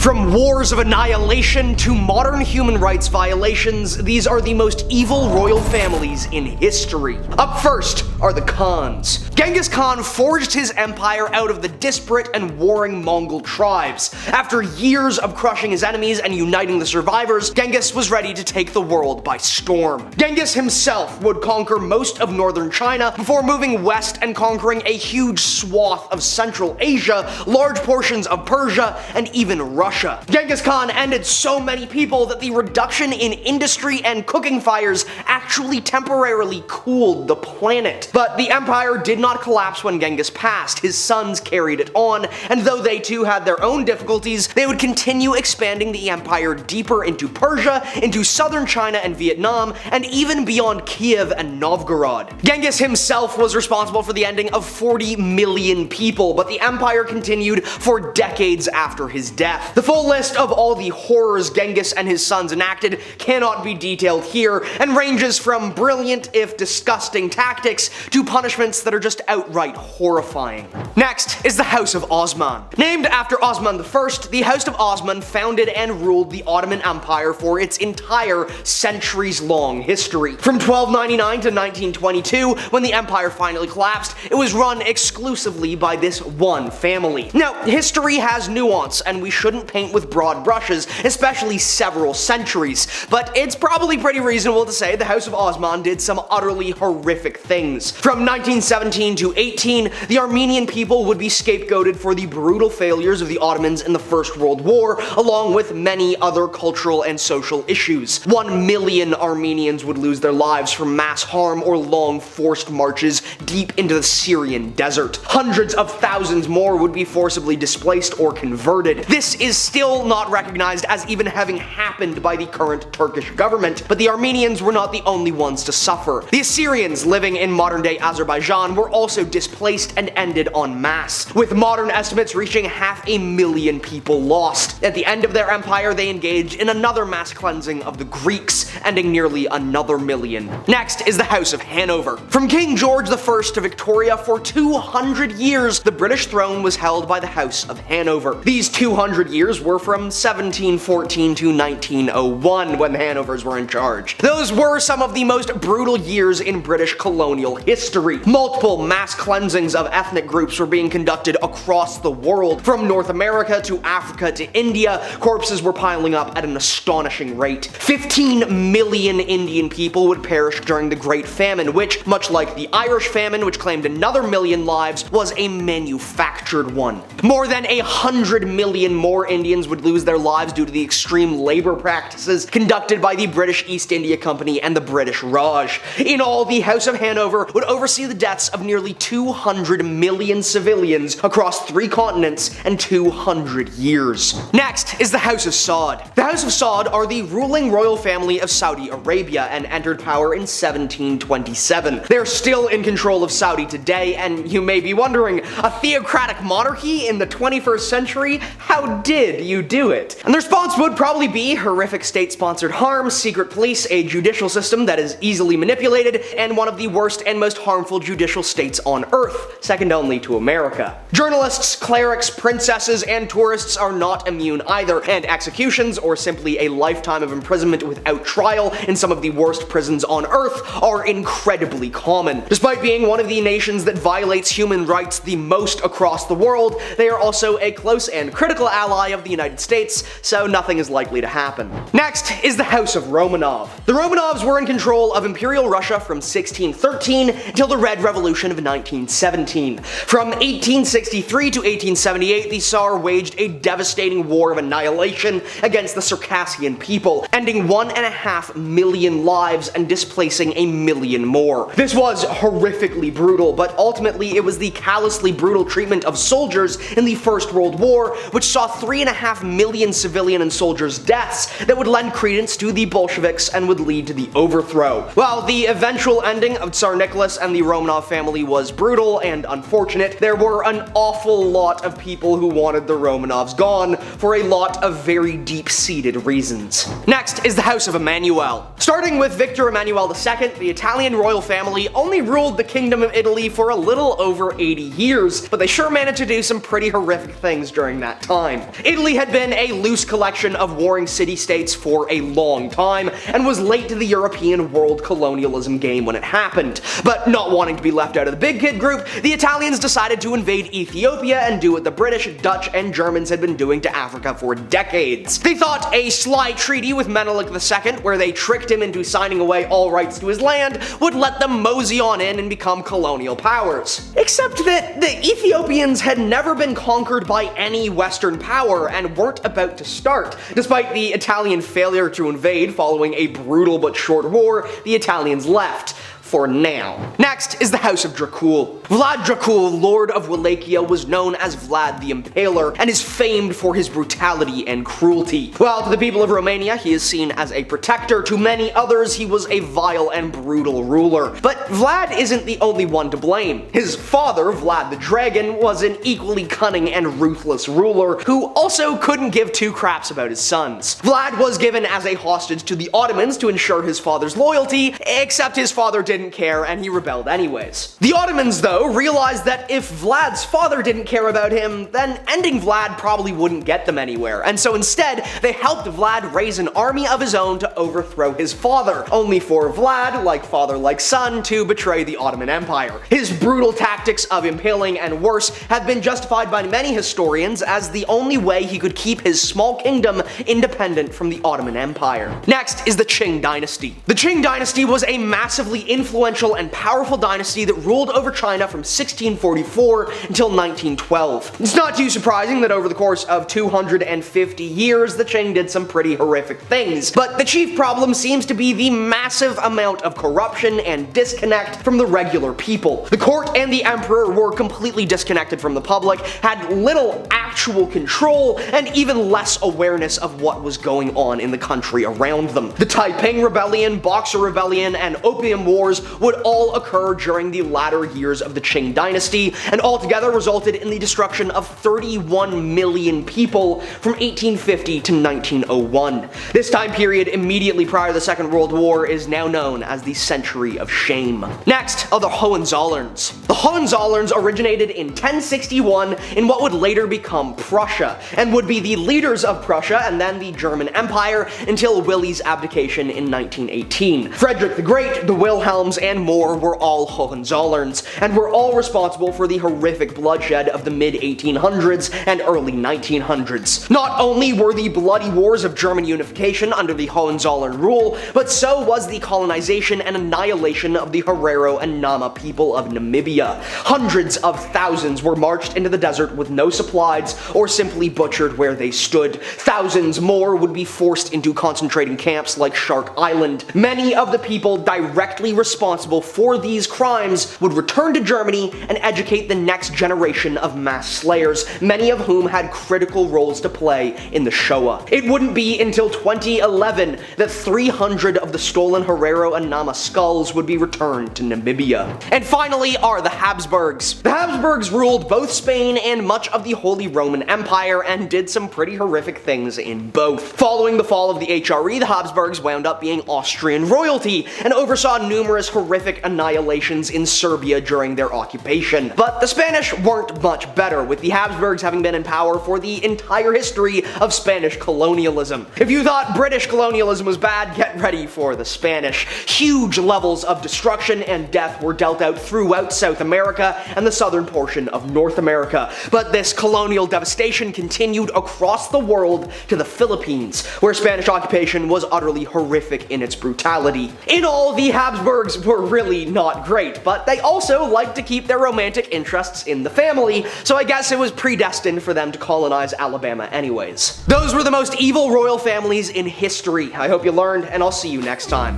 From wars of annihilation to modern human rights violations, these are the most evil royal families in history. Up first are the Khans. Genghis Khan forged his empire out of the disparate and warring Mongol tribes. After years of crushing his enemies and uniting the survivors, Genghis was ready to take the world by storm. Genghis himself would conquer most of northern China before moving west and conquering a huge swath of Central Asia, large portions of Persia, and even Russia. Genghis Khan ended so many people that the reduction in industry and cooking fires actually temporarily cooled the planet. But the empire did not collapse when Genghis passed. His sons carried it on, and though they too had their own difficulties, they would continue expanding the empire deeper into Persia, into southern China and Vietnam, and even beyond Kiev and Novgorod. Genghis himself was responsible for the ending of 40 million people, but the empire continued for decades after his death. The full list of all the horrors Genghis and his sons enacted cannot be detailed here, and ranges from brilliant if disgusting tactics to punishments that are just outright horrifying. Next is the House of Osman. Named after Osman I, the House of Osman founded and ruled the Ottoman Empire for its entire centuries-long history. From 1299 to 1922, when the empire finally collapsed, it was run exclusively by this one family. Now, history has nuance, and we shouldn't paint with broad brushes, especially several centuries, but it's probably pretty reasonable to say the House of Osman did some utterly horrific things. From 1917 to 18, the Armenian people would be scapegoated for the brutal failures of the Ottomans in the First World War, along with many other cultural and social issues. 1 million Armenians would lose their lives from mass harm or long forced marches deep into the Syrian desert. Hundreds of thousands more would be forcibly displaced or converted. This is still not recognized as even having happened by the current Turkish government, but the Armenians were not the only ones to suffer. The Assyrians living in modern-day Azerbaijan were also displaced and ended en masse, with modern estimates reaching 500,000 people lost. At the end of their empire, they engaged in another mass cleansing of the Greeks, ending nearly another million. Next is the House of Hanover. From King George I to Victoria, for 200 years, the British throne was held by the House of Hanover. These 200 years were from 1714 to 1901, when the Hanovers were in charge. Those were some of the most brutal years in British colonial history. Multiple mass cleansings of ethnic groups were being conducted across the world. From North America to Africa to India, corpses were piling up at an astonishing rate. 15 million Indian people would perish during the Great Famine, which, much like the Irish Famine, which claimed another million lives, was a manufactured one. More than 100 million more Indians would lose their lives due to the extreme labor practices conducted by the British East India Company and the British Raj. In all, the House of Hanover would oversee the deaths of nearly 200 million civilians across 3 continents and 200 years. Next is the House of Saud. The House of Saud are the ruling royal family of Saudi Arabia and entered power in 1727. They're still in control of Saudi today, and you may be wondering, a theocratic monarchy in the 21st century? How did you do it? And the response would probably be horrific state-sponsored harm, secret police, a judicial system that is easily manipulated, and one of the worst and most harmful judicial states on Earth, second only to America. Journalists, clerics, princesses, and tourists are not immune either, and executions, or simply a lifetime of imprisonment without trial in some of the worst prisons on Earth, are incredibly common. Despite being one of the nations that violates human rights the most across the world, they are also a close and critical ally of the United States, so nothing is likely to happen. Next is the House of Romanov. The Romanovs were in control of Imperial Russia from 1613 until the Red Revolution of 1917. From 1863 to 1878, the Tsar waged a devastating war of annihilation against the Circassian people, ending 1.5 million lives and displacing a million more. This was horrifically brutal, but ultimately it was the callously brutal treatment of soldiers in the First World War, which saw 3.5 million civilian and soldiers' deaths, that would lend credence to the Bolsheviks and would lead to the overthrow. While the eventual ending of Tsar Nicholas ridiculous and the Romanov family was brutal and unfortunate, there were an awful lot of people who wanted the Romanovs gone for a lot of very deep-seated reasons. Next is the House of Emmanuel. Starting with Victor Emmanuel II, the Italian royal family only ruled the Kingdom of Italy for a little over 80 years, but they sure managed to do some pretty horrific things during that time. Italy had been a loose collection of warring city-states for a long time, and was late to the European world colonialism game when it happened. But not wanting to be left out of the big kid group, the Italians decided to invade Ethiopia and do what the British, Dutch, and Germans had been doing to Africa for decades. They thought a sly treaty with Menelik II, where they tricked him into signing away all rights to his land, would let them mosey on in and become colonial powers. Except that the Ethiopians had never been conquered by any Western power and weren't about to start. Despite the Italian failure to invade following a brutal but short war, the Italians left. For now. Next is the House of Dracul. Vlad Dracul, Lord of Wallachia, was known as Vlad the Impaler and is famed for his brutality and cruelty. While to the people of Romania he is seen as a protector, to many others he was a vile and brutal ruler. But Vlad isn't the only one to blame. His father, Vlad the Dragon, was an equally cunning and ruthless ruler who also couldn't give two craps about his sons. Vlad was given as a hostage to the Ottomans to ensure his father's loyalty, except his father didn't care and he rebelled anyways. The Ottomans, though, realized that if Vlad's father didn't care about him, then ending Vlad probably wouldn't get them anywhere, and so instead they helped Vlad raise an army of his own to overthrow his father, only for Vlad, like father like son, to betray the Ottoman Empire. His brutal tactics of impaling and worse have been justified by many historians as the only way he could keep his small kingdom independent from the Ottoman Empire. Next is the Ching Dynasty. The Ching Dynasty was a massively influential and powerful dynasty that ruled over China from 1644 until 1912. It's not too surprising that over the course of 250 years, the Qing did some pretty horrific things, but the chief problem seems to be the massive amount of corruption and disconnect from the regular people. The court and the emperor were completely disconnected from the public, had little actual control, and even less awareness of what was going on in the country around them. The Taiping Rebellion, Boxer Rebellion, and Opium Wars would all occur during the latter years of the Qing Dynasty, and altogether resulted in the destruction of 31 million people from 1850 to 1901. This time period immediately prior to the Second World War is now known as the Century of Shame. Next are the Hohenzollerns. The Hohenzollerns originated in 1061 in what would later become Prussia, and would be the leaders of Prussia and then the German Empire until Willy's abdication in 1918. Frederick the Great, the Wilhelms, and more were all Hohenzollerns, and were all responsible for the horrific bloodshed of the mid-1800s and early 1900s. Not only were the bloody wars of German unification under the Hohenzollern rule, but so was the colonization and annihilation of the Herero and Nama people of Namibia. Hundreds of thousands were marched into the desert with no supplies, or simply butchered where they stood. Thousands more would be forced into concentrating camps like Shark Island. Many of the people directly responsible for these crimes would return to Germany and educate the next generation of mass slayers, many of whom had critical roles to play in the Shoah. It wouldn't be until 2011 that 300 of the stolen Herero and Nama skulls would be returned to Namibia. And finally are the Habsburgs. The Habsburgs ruled both Spain and much of the Holy Roman Empire and did some pretty horrific things in both. Following the fall of the HRE, the Habsburgs wound up being Austrian royalty and oversaw numerous horrific annihilations in Serbia during their occupation. But the Spanish weren't much better, with the Habsburgs having been in power for the entire history of Spanish colonialism. If you thought British colonialism was bad, get ready for the Spanish. Huge levels of destruction and death were dealt out throughout South America and the southern portion of North America. But this colonial devastation continued across the world to the Philippines, where Spanish occupation was utterly horrific in its brutality. In all, the Habsburgs were really not great, but they also liked to keep their romantic interests in the family, so I guess it was predestined for them to colonize Alabama anyways. Those were the most evil royal families in history. I hope you learned, and I'll see you next time.